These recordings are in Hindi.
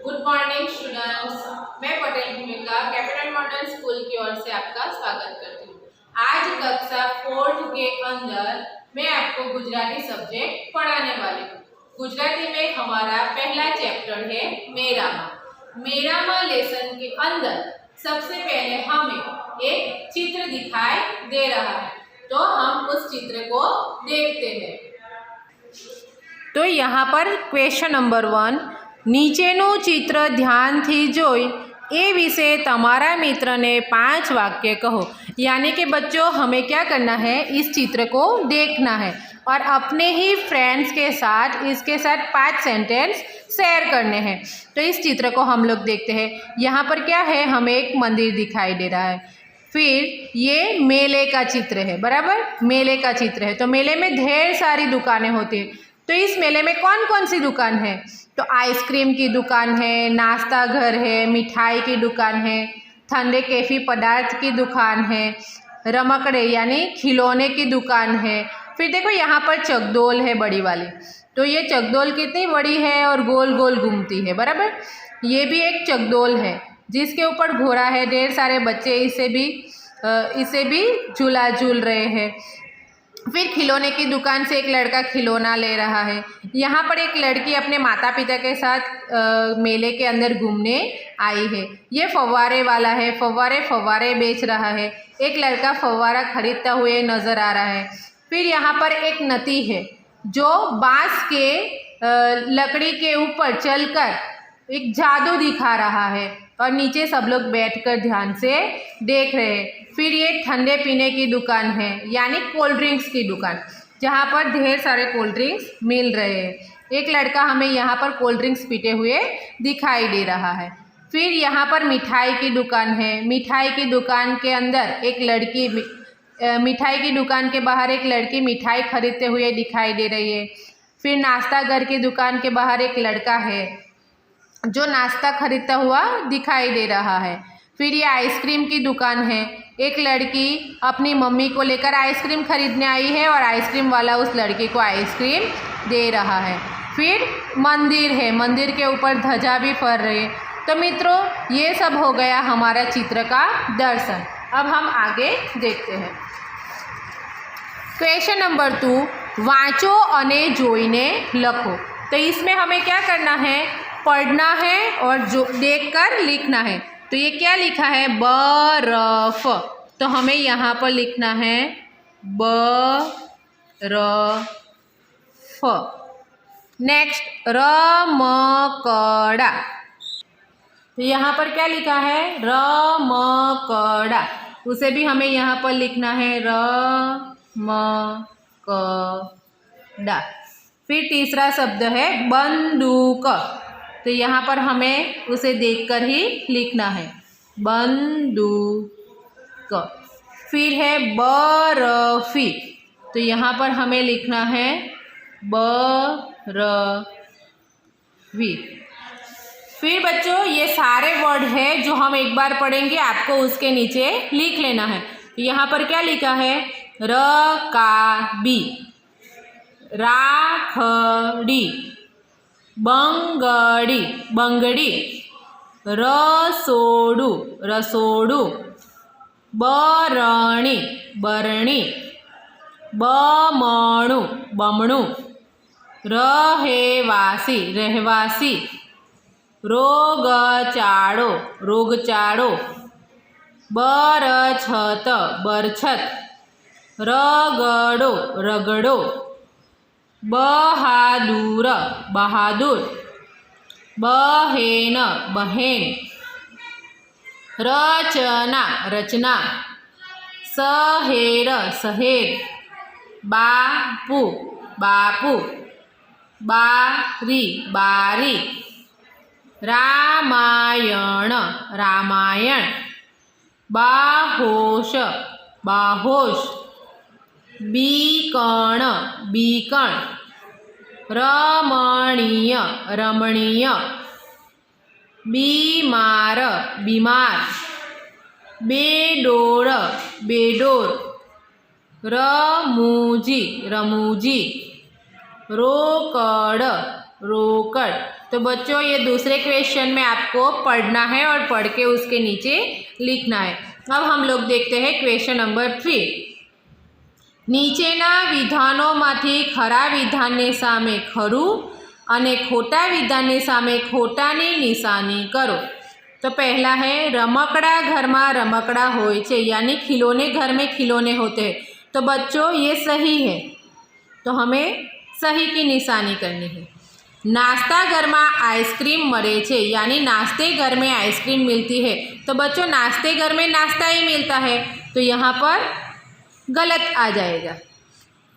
गुड मॉर्निंग स्टूडेंट्स, मैं पटेल भूमिका कैपिटल मॉडल स्कूल की ओर से आपका स्वागत करती हूँ। आज कक्षा 4 के अंदर मैं आपको गुजराती सब्जेक्ट पढ़ाने वाली हूँ। गुजराती में हमारा पहला चैप्टर है मेरामा लेसन के अंदर सबसे पहले हमें एक चित्र दिखाई दे रहा है, तो हम उस चित्र को देखते हैं। तो यहाँ पर क्वेश्चन नंबर 1, નીચેનું ચિત્ર ધ્યાનથી જોઈ એ વિશે તમારા મિત્રને 5 वाक्य कहो। यानी कि बच्चों हमें क्या करना है, इस चित्र को देखना है और अपने ही फ्रेंड्स के साथ इसके साथ 5 सेंटेंस शेयर करने हैं। तो इस चित्र को हम लोग देखते हैं। यहाँ पर क्या है, हमें एक मंदिर दिखाई दे रहा है। फिर ये मेले का चित्र है, बराबर, मेले का चित्र है। तो मेले में ढेर सारी दुकानें होती हैं। तो इस मेले में कौन कौन सी दुकान है, तो आइसक्रीम की दुकान है, नाश्ता घर है, मिठाई की दुकान है, ठंडे कैफी पदार्थ की दुकान है, रमकड़े यानी खिलौने की दुकान है। फिर देखो यहाँ पर चकदोल है बड़ी वाली। तो ये चकदोल कितनी बड़ी है और गोल गोल घूमती है, बराबर। ये भी एक चकदोल है जिसके ऊपर घोड़ा है, ढेर सारे बच्चे इसे भी झूला झूल रहे हैं। फिर खिलौने की दुकान से एक लड़का खिलौना ले रहा है। यहाँ पर एक लड़की अपने माता पिता के साथ मेले के अंदर घूमने आई है। ये फव्वारे वाला है, फव्वारे बेच रहा है। एक लड़का फव्वारा खरीदता हुए नज़र आ रहा है। फिर यहाँ पर एक नदी है जो बांस के लकड़ी के ऊपर चलकर एक जादू दिखा रहा है और नीचे सब लोग बैठकर ध्यान से देख रहे हैं। फिर ये ठंडे पीने की दुकान है, यानी कोल्ड ड्रिंक्स की दुकान, जहाँ पर ढेर सारे कोल्ड ड्रिंक्स मिल रहे हैं। एक लड़का हमें यहाँ पर कोल्ड ड्रिंक्स पीते हुए दिखाई दे रहा है। फिर यहाँ पर मिठाई की दुकान है। मिठाई की दुकान के अंदर एक लड़की, मिठाई की दुकान के बाहर एक लड़की मिठाई खरीदते हुए दिखाई दे रही है। फिर नाश्ता घर की दुकान के बाहर एक लड़का है जो नाश्ता खरीदता हुआ दिखाई दे रहा है। फिर ये आइसक्रीम की दुकान है। एक लड़की अपनी मम्मी को लेकर आइसक्रीम खरीदने आई है और आइसक्रीम वाला उस लड़की को आइसक्रीम दे रहा है। फिर मंदिर है, मंदिर के ऊपर ध्वजा भी फहर रही है। तो मित्रों, ये सब हो गया हमारा चित्र का दर्शन। अब हम आगे देखते हैं। क्वेश्चन नंबर 2, वाँचो अने जोईने लखो। तो इसमें हमें क्या करना है, पढ़ना है और जो देखकर लिखना है। तो ये क्या लिखा है, बरफ। तो हमें यहाँ पर लिखना है बरफ। नेक्स्ट, रमकड़ा। तो यहाँ पर क्या लिखा है, रमकड़ा। उसे भी हमें यहाँ पर लिखना है रमकड़ा। फिर तीसरा शब्द है बंदूक। तो यहाँ पर हमें उसे देखकर ही लिखना है बंदूक। फिर है बर्फी। तो यहाँ पर हमें लिखना है बर्फी। फिर बच्चों, ये सारे वर्ड है जो हम एक बार पढ़ेंगे, आपको उसके नीचे लिख लेना है। यहाँ पर क्या लिखा है, रकाबी, राखड़ी, बंगड़ी, रसोड़ू, बरणी, बमणु, रहवासी, रोगचाड़ो, बरछत, रगड़ो, बहादुर, बहेन, रचना, सहेर, बापू, बारी, रामायण, बाहोश, बीकण, रमणीय, बीमार, बेडोर, रमूजी, रोकड़, तो बच्चों ये दूसरे क्वेश्चन में आपको पढ़ना है और पढ़ के उसके नीचे लिखना है। अब हम लोग देखते हैं क्वेश्चन नंबर 3। નીચેના વિધાનોમાંથી ખરા વિધાનની સામે ખરું અને ખોટા વિધાનની સામે ખોટાની નિશાની કરો। तो पहला है रमकड़ा घर में रमकड़ा होय छे, यानी खिलौने घर में खिलौने होते हैं। तो बच्चों ये सही है, तो हमें सही की निशानी करनी है। नाश्ता घर में आइसक्रीम मरे छे, यानी नाश्ते घर में आइसक्रीम मिलती है। तो बच्चों नाश्ते घर में नाश्ता ही मिलता है, तो यहाँ पर गलत आ जाएगा।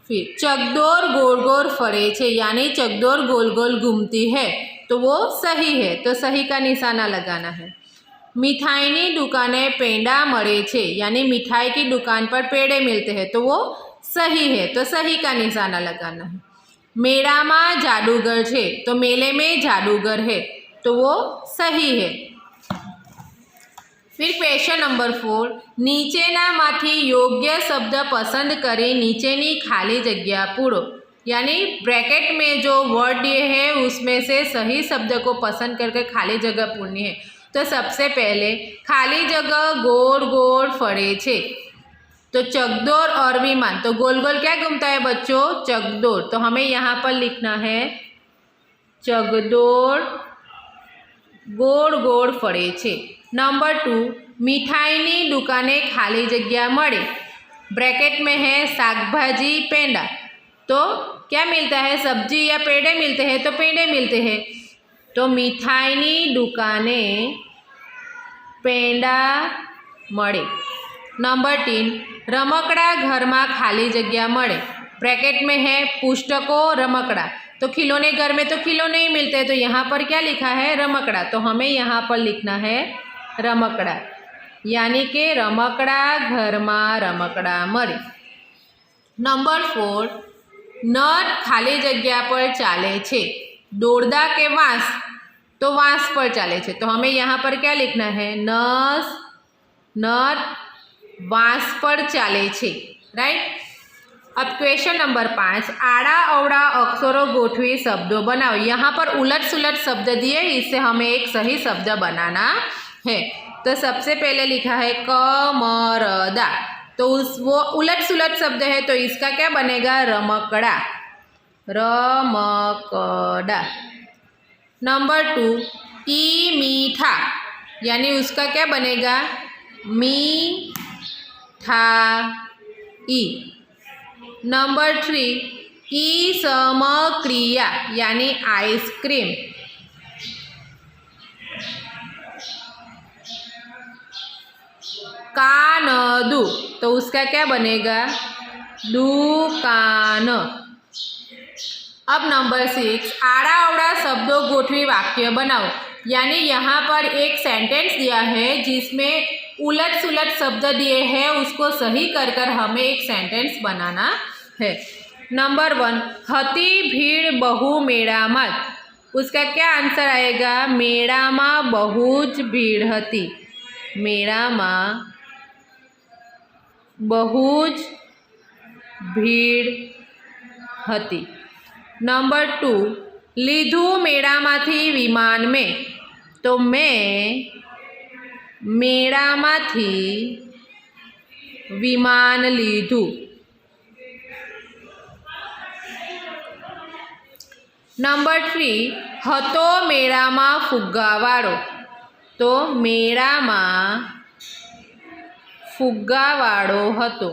फिर चकदोर गोल गोल फरे छे, यानी चकदोर गोल गोल घूमती है, तो वो सही है, तो सही का निशाना लगाना है। मिठाईनी दुकाने पेंडा मरे छे, यानी मिठाई की दुकान पर पेड़े मिलते हैं, तो वो सही है, तो सही का निशाना लगाना है। मेला में जादूगर छे, तो मेले में जादूगर है, तो वो सही है। फिर क्वेश्चन नंबर 4, नीचेनामांथी योग्य शब्द पसंद करी नीचेनी खाली जग्या पूरो, यानी ब्रैकेट में जो वर्ड दिए है उसमें से सही शब्द को पसंद करके खाली जगह पूरनी है। तो सबसे पहले खाली जगह गोल गोल फरे छे, तो चकदोर और विमान, तो गोल गोल क्या घूमता है बच्चों? चकदोर। तो हमें यहाँ पर लिखना है चकदोर गोल गोल फरे छे। नंबर 2, मिठाईनी दुकाने खाली जग्या मळे, ब्रैकेट में है शाकभाजी पेंडा, तो क्या मिलता है? सब्जी या पेड़े मिलते हैं, तो पेड़े मिलते हैं, तो मिठाईनी दुकाने पेंडा मळे। नंबर 3, रमकड़ा घर में खाली जग्या मळे, ब्रैकेट में है पुस्तकों रमकड़ा, तो खिलौने घर में तो खिलौने ही मिलते हैं, तो यहाँ पर क्या लिखा है? रमकड़ा। तो हमें यहाँ पर लिखना है रमकड़ा, यानी कि रमकड़ा घर में रमकड़ा मळे। नंबर 4, नट खाली जग्या पर चाले छे, दोरदा के वांस, तो वांस पर चाले छे, तो हमें यहाँ पर क्या लिखना है? नट वांस पर चाले छे, राइट। अब क्वेश्चन नंबर 5, आड़ा अवड़ा अक्षरों गोठवी शब्दों बनाओ। यहाँ पर उलट सुलट शब्द दिए, इससे हमें एक सही शब्द बनाना है। तो सबसे पहले लिखा है कमरदा, तो वो उलट सुलट शब्द है, तो इसका क्या बनेगा? रमकड़ा, रमकड़ा। नंबर 2, ई मीठा, यानी उसका क्या बनेगा? मीठा ई। नंबर 3, ई समक्रिया, यानी आइसक्रीम, कानदू, तो उसका क्या बनेगा? दुकान। अब नंबर 6, आड़ा अवड़ा शब्दों गोठवी वाक्य बनाओ, यानी यहाँ पर एक सेंटेंस दिया है जिसमें उलट सुलट शब्द दिए हैं, उसको सही कर कर हमें एक सेंटेंस बनाना है। नंबर 1, हती भीड़ बहु मेड़ा में, उसका क्या आंसर आएगा? मेड़ा में बहुज भीड़ हती, मेड़ा में बहुज भीड़ हती। नंबर 2, लीधु मेड़ामांथी विमान में, तो मैं मेड़ामांथी विमान लीधु। नंबर 3, हतो मेड़ामां फुग्गावाळो, तो मेड़ामां फुग्गावाळो हतो।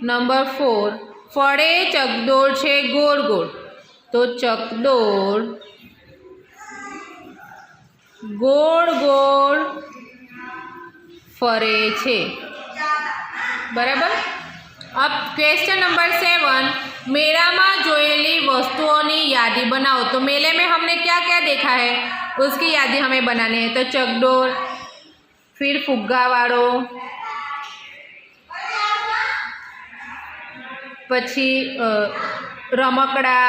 नंबर 4, फळे चकदोर छे गोल गोल, तो चकदोर गोल गोल फरे छे, बराबर। अब क्वेश्चन नंबर 7, मेला में जोयेली वस्तुओं यादी बनाओ। तो मेले में हमने क्या क्या देखा है उसकी यादी हमें बनानी है। तो चकडोर, फिर फुग्गावाड़ो, पछी रमकड़ा,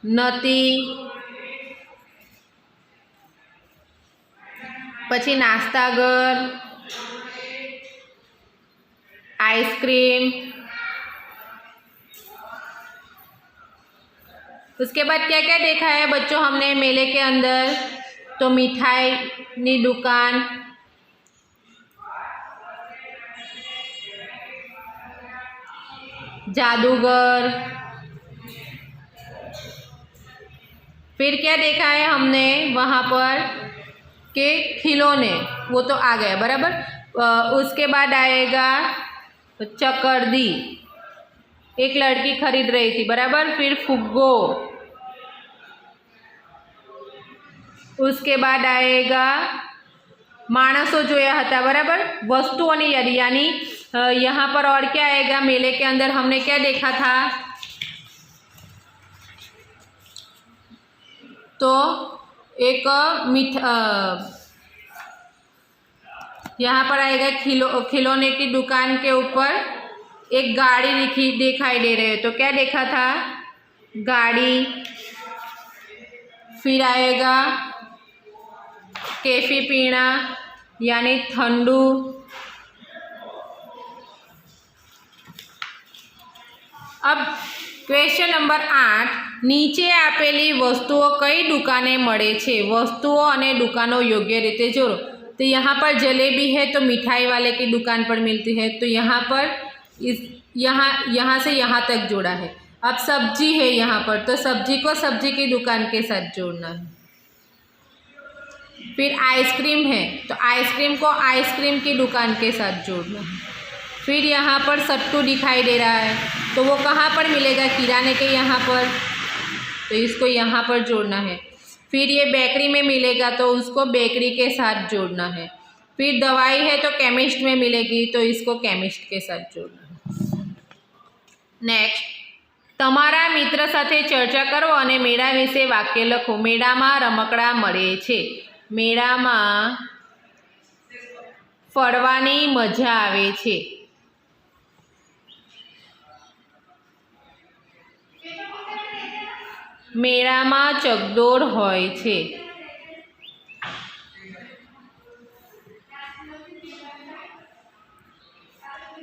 नती, पछी नास्ताघर, आइसक्रीम, उसके बाद क्या क्या देखा है बच्चों हमने मेले के अंदर? तो मिठाई नी दुकान, जादूगर, फिर क्या देखा है हमने वहाँ पर के खिलौने, वो तो आ गया बराबर। उसके बाद आएगा चकरदी, एक लड़की खरीद रही थी बराबर। फिर फुग्गो, उसके बाद आएगा माणसो जोया हता बराबर, वस्तुओनी यादी, यानी यहाँ पर और क्या आएगा? मेले के अंदर हमने क्या देखा था? तो एक यहाँ पर आएगा खिलौने की दुकान के ऊपर एक गाड़ी दिखाई दे रही है, तो क्या देखा था? गाड़ी। फिर आएगा कैफी पीना यानी ठंडू। अब क्वेश्चन नंबर 8, નીચે આપેલી વસ્તુઓ કઈ દુકાને મળે છે? વસ્તુઓ અને દુકાનો યોગ્ય રીતે જોડો। तो यहाँ पर जलेबी है तो मिठाई वाले की दुकान पर मिलती है, तो यहाँ पर यहाँ से यहाँ तक जोड़ा है। अब सब्जी है यहाँ पर, तो सब्जी को सब्जी की दुकान के साथ जोड़ना है। फिर आइसक्रीम है तो आइसक्रीम को आइसक्रीम की दुकान के साथ जोड़ना है। फिर यहाँ पर सट्टू दिखाई दे रहा है, तो वो कहाँ पर मिलेगा? किराने के यहाँ पर, तो इसको यहाँ पर जोड़ना है। फिर ये बेकरी में मिलेगा तो उसको बेकरी के साथ जोड़ना है। फिर दवाई है तो केमिस्ट में मिलेगी, तो इसको केमिस्ट के साथ जोड़ना है। नेक्स्ट, तमारा मित्र साथे चर्चा करो अने मेळा विषे वाक्य लखो। मेळामां रमकड़ा मळे छे। मेळामां फरवानी मजा आवे छे। मेळामां चगदोड़ होय छे।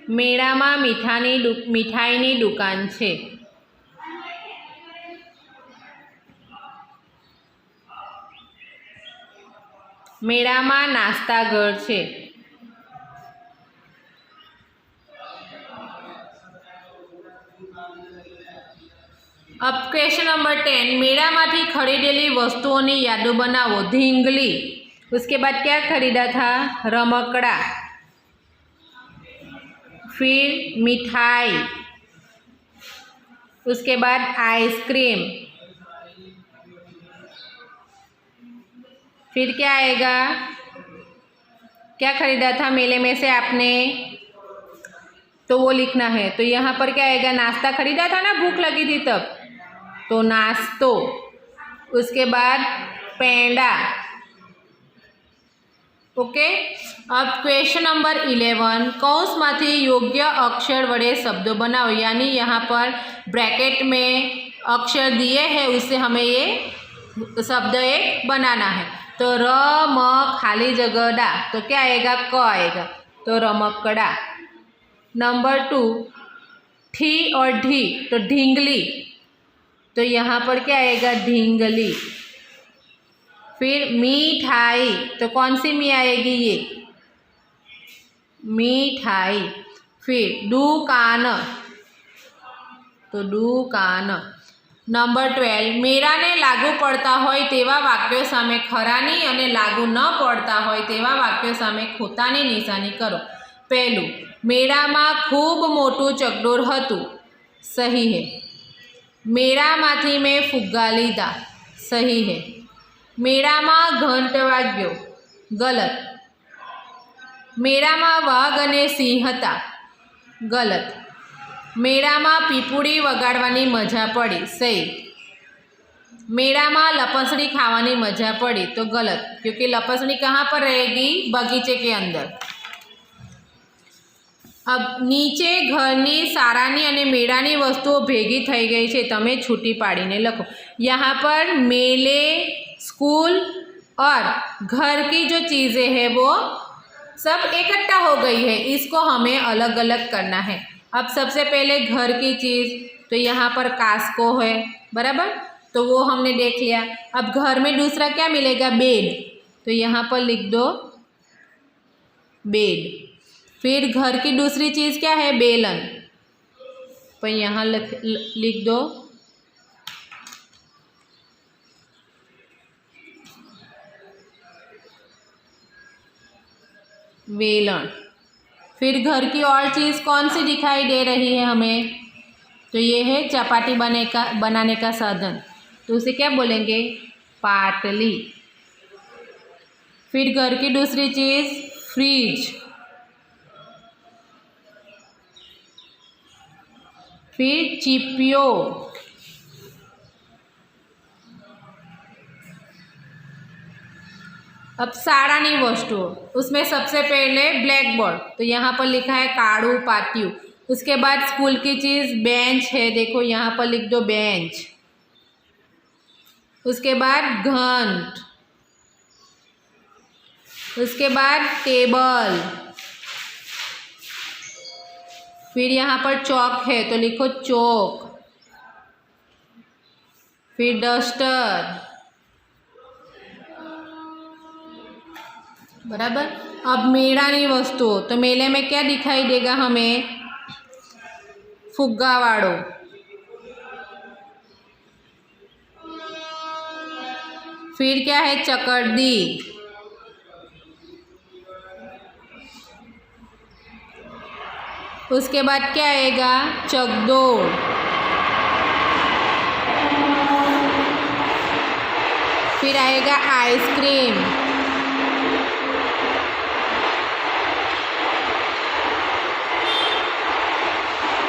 मेळामां मीठाईनी दुकान छे। मेळामां नास्ताघर छे। अब क्वेश्चन नंबर 10, मेळामांथी खरीदेली वस्तुओनी यादो बनावो। धींगली, उसके बाद क्या खरीदा था? रमकड़ा। फिर मिठाई, उसके बाद आइसक्रीम। फिर क्या आएगा? क्या खरीदा था मेले में से आपने? तो वो लिखना है। तो यहाँ पर क्या आएगा? नाश्ता खरीदा था ना, भूख लगी थी तब, तो नाश्तो। उसके बाद पेंडा। ओके। अब क्वेश्चन नंबर 11, कौंसमांथी योग्य अक्षर वडे शब्दो बनाओ, यानी यहाँ पर ब्रैकेट में अक्षर दिए हैं, उससे हमें ये शब्द एक बनाना है। तो र म खाली जगह डा, तो क्या आएगा? क आएगा, तो रमकड़ा। नंबर 2, ठी और ढी, तो ढींगली, तो यहाँ पर क्या आएगा? ढींगली। फिर मिठाई, तो कौन सी मी आएगी? ये मिठाई। फिर दुकान, तो दुकान। नंबर 12, मेळाने लागू पड़ता होय तेवा वाक्यों सामे खरानी अने लागू न पड़ता होय तेवा वाक्यों सामे खोटानी निशानी करो। पहलू, मेळामां खूब मोटुं चकडोळ हतुं, सही है। मेळामांथी मैं फुग्गा लीधा, सही है। मेळामां घंट वाग्यो, गलत। मेळामां वाघ अने सिंह हता, गलत। मेळामां पीपुड़ी वगाड़वानी मजा पड़ी, सही। मेळामां लपसणी खावानी मजा पड़ी, तो गलत, क्योंकि लपसणी कहाँ पर रहेगी? बगीचे के अंदर। अब नीचे घरनी सारानी अने मेळानी वस्तुओं भेगी थई गई है, तमे छूटी पाड़ीने लखो। यहाँ पर मेले, स्कूल और घर की जो चीज़ें हैं वो सब इकट्ठा हो गई है, इसको हमें अलग अलग करना है। अब सबसे पहले घर की चीज़, तो यहाँ पर कास्को है बराबर, तो वो हमने देख लिया। अब घर में दूसरा क्या मिलेगा, बेड, तो यहाँ पर लिख दो बेड। फिर घर की दूसरी चीज़ क्या है, बेलन, तो यहाँ लिख दो बेलन। फिर घर की और चीज़ कौन सी दिखाई दे रही है हमें, तो ये है चपाती बनाने का साधन, तो उसे क्या बोलेंगे, पाटली। फिर घर की दूसरी चीज़ फ्रिज, फिर चिपियो, अब शाळानी वस्तु, उसमें सबसे पहले ब्लैक बोर्ड, तो यहाँ पर लिखा है काड़ू पाटियू। उसके बाद स्कूल की चीज़ बेंच है, देखो यहाँ पर लिख दो बेंच। उसके बाद घंट, उसके बाद टेबल, फिर यहाँ पर चौक है तो लिखो चौक, फिर डस्टर, बराबर। अब मेळानी वस्तु, तो मेले में क्या दिखाई देगा हमें, फुग्गा वाड़ो, फिर क्या है चकरदी, उसके बाद क्या आएगा, चकदौड़, फिर आएगा आइसक्रीम,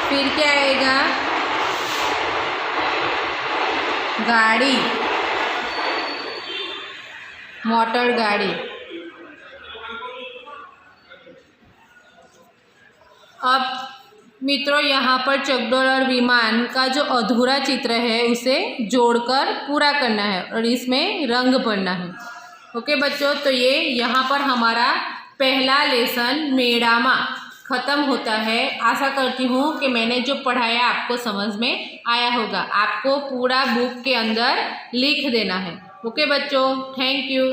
फिर क्या आएगा, गाड़ी, मोटर गाड़ी। अब मित्रों यहाँ पर चकदौड़ और विमान का जो अधूरा चित्र है उसे जोड़कर पूरा करना है और इसमें रंग भरना है। ओके बच्चों, तो ये यहाँ पर हमारा पहला लेसन मेड़ामा ख़त्म होता है। आशा करती हूँ कि मैंने जो पढ़ाया आपको समझ में आया होगा। आपको पूरा बुक के अंदर लिख देना है। ओके बच्चों, थैंक यू।